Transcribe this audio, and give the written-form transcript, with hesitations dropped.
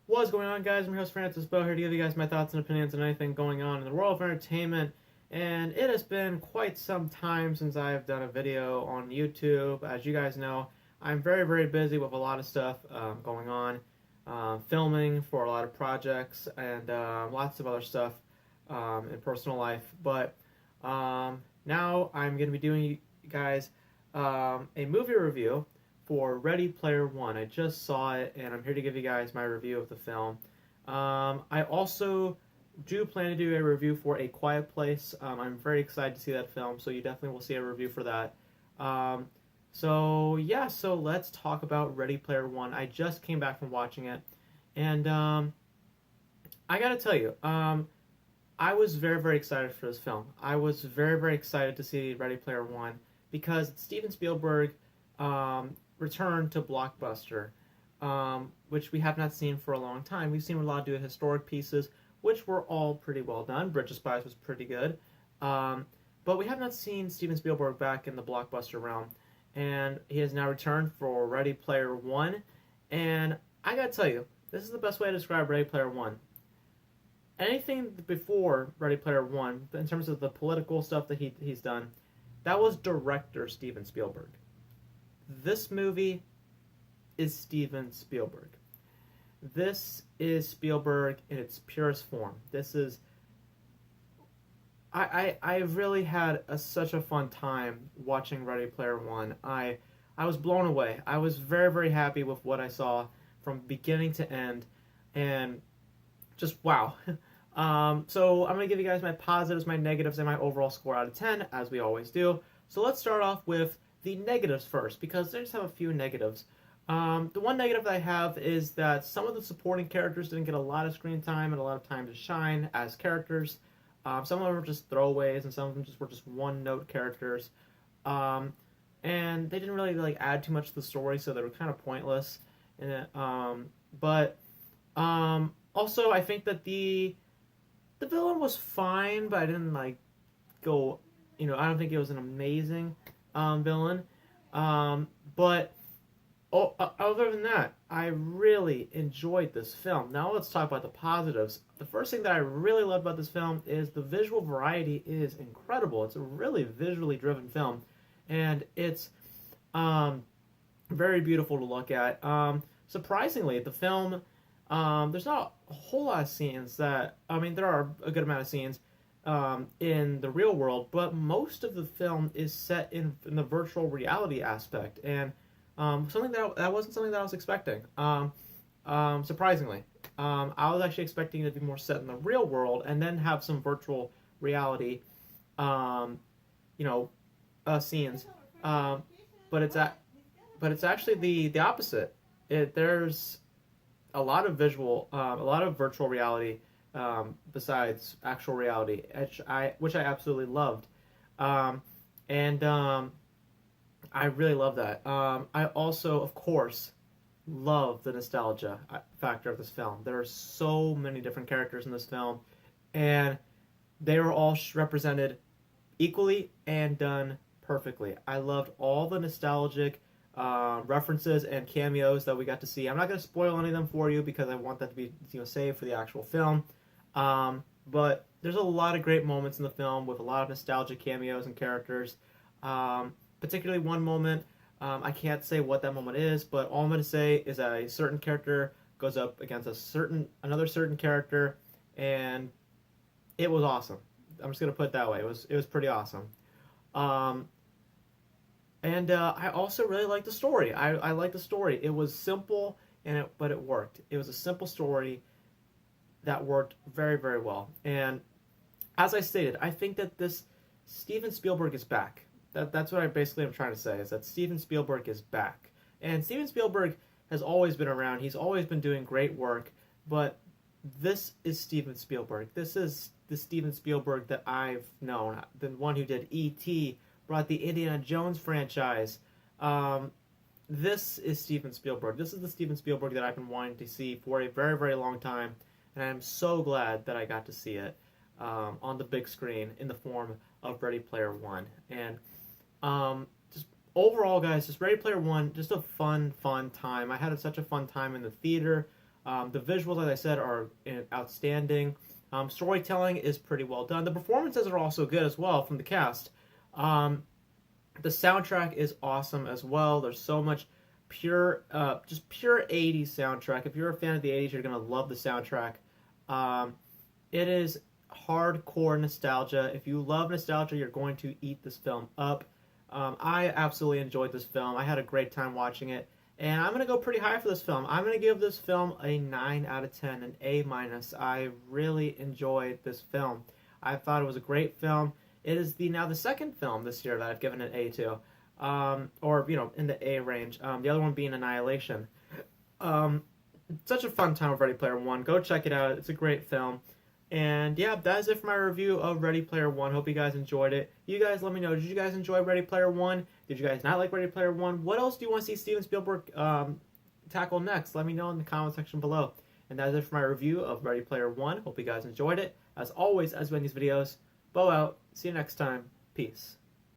What's going on, guys? I'm your host, Francis Beau, here to give you guys my thoughts and opinions on anything going on in the world of entertainment. And it has been quite some time since I've done a video on YouTube. As you guys know, I'm very, very busy with a lot of stuff going on, filming for a lot of projects and lots of other stuff in personal life. But now I'm going to be doing you guys a movie review for Ready Player One. I just saw it, and I'm here to give you guys my review of the film. I also do plan to do a review for A Quiet Place. I'm very excited to see that film, so you definitely will see a review for that. So let's talk about Ready Player One. I just came back from watching it, and I gotta tell you, I was very, very excited for this film. I was very, very excited to see Ready Player One because it's Steven Spielberg return to blockbuster, which we have not seen for a long time. We've seen a lot of historic pieces, which were all pretty well done. Bridge of Spies was pretty good, but we have not seen Steven Spielberg back in the blockbuster realm, and he has now returned for Ready Player One. And I gotta tell you, this is the best way to describe Ready Player One. Anything before Ready Player One, in terms of the political stuff that he's done, that was director Steven Spielberg. This movie is Steven Spielberg. This is Spielberg in its purest form. This is... I really had such a fun time watching Ready Player One. I was blown away. I was very, very happy with what I saw from beginning to end. And just wow. So I'm going to give you guys my positives, my negatives, and my overall score out of 10, as we always do. So let's start off with the negatives first, because I just have a few negatives. The one negative that I have is that some of the supporting characters didn't get a lot of screen time and a lot of time to shine as characters. Some of them were just throwaways, and some of them were just one-note characters. And they didn't really add too much to the story, so they were kind of pointless. Also, I think that the villain was fine, but I didn't go. I don't think it was an amazing villain. But other than that, I really enjoyed this film. Now let's talk about the positives. The first thing that I really love about this film is the visual variety is incredible. It's a really visually driven film, and it's very beautiful to look at. Surprisingly, the film, there's not a whole lot of scenes there are a good amount of scenes in the real world, but most of the film is set in the virtual reality aspect, and something that wasn't something that I was expecting. Surprisingly, I was actually expecting it to be more set in the real world and then have some virtual reality, scenes. But it's actually the opposite. There's a lot of virtual reality besides actual reality, which I absolutely loved, and I really love that. I also, of course, love the nostalgia factor of this film. There are so many different characters in this film, and they were all represented equally and done perfectly. I loved all the nostalgic references and cameos that we got to see. I'm not going to spoil any of them for you because I want that to be saved for the actual film. But there's a lot of great moments in the film with a lot of nostalgic cameos and characters. Particularly one moment, I can't say what that moment is, but all I'm going to say is that a certain character goes up against another certain character, and it was awesome. I'm just going to put it that way. It was pretty awesome. And I also really liked the story. I liked the story. It was simple, but it worked. It was a simple story that worked very, very well. And as I stated, I think that this Steven Spielberg is back. That's what I basically am trying to say, is that Steven Spielberg is back. And Steven Spielberg has always been around. He's always been doing great work, but this is Steven Spielberg. This is the Steven Spielberg that I've known. The one who did E.T., brought the Indiana Jones franchise. This is Steven Spielberg. This is the Steven Spielberg that I've been wanting to see for a very, very long time, and I'm so glad that I got to see it on the big screen in the form of Ready Player One. And just overall, guys, just Ready Player One, just a fun time. I had such a fun time in the theater. The visuals, as I said, are outstanding. Storytelling is pretty well done. The performances are also good as well from the cast. Um, the soundtrack is awesome as well. There's so much just pure 80s soundtrack. If you're a fan of the 80s, you're gonna love the soundtrack. Um, it is hardcore nostalgia. If you love nostalgia, you're going to eat this film up. I absolutely enjoyed this film. I had a great time watching it. And I'm going to go pretty high for this film. I'm going to give this film a 9 out of 10, an A minus. I really enjoyed this film. I thought it was a great film. It is now the second film this year that I've given an A to, or in the A range. The other one being Annihilation. Such a fun time with Ready Player One. Go check it out. It's a great film. And yeah, that is it for my review of Ready Player One. Hope you guys enjoyed it. You guys let me know. Did you guys enjoy Ready Player One? Did you guys not like Ready Player One? What else do you want to see Steven Spielberg tackle next? Let me know in the comment section below. And that is it for my review of Ready Player One. Hope you guys enjoyed it. As always, as we end these videos, Beau out. See you next time. Peace.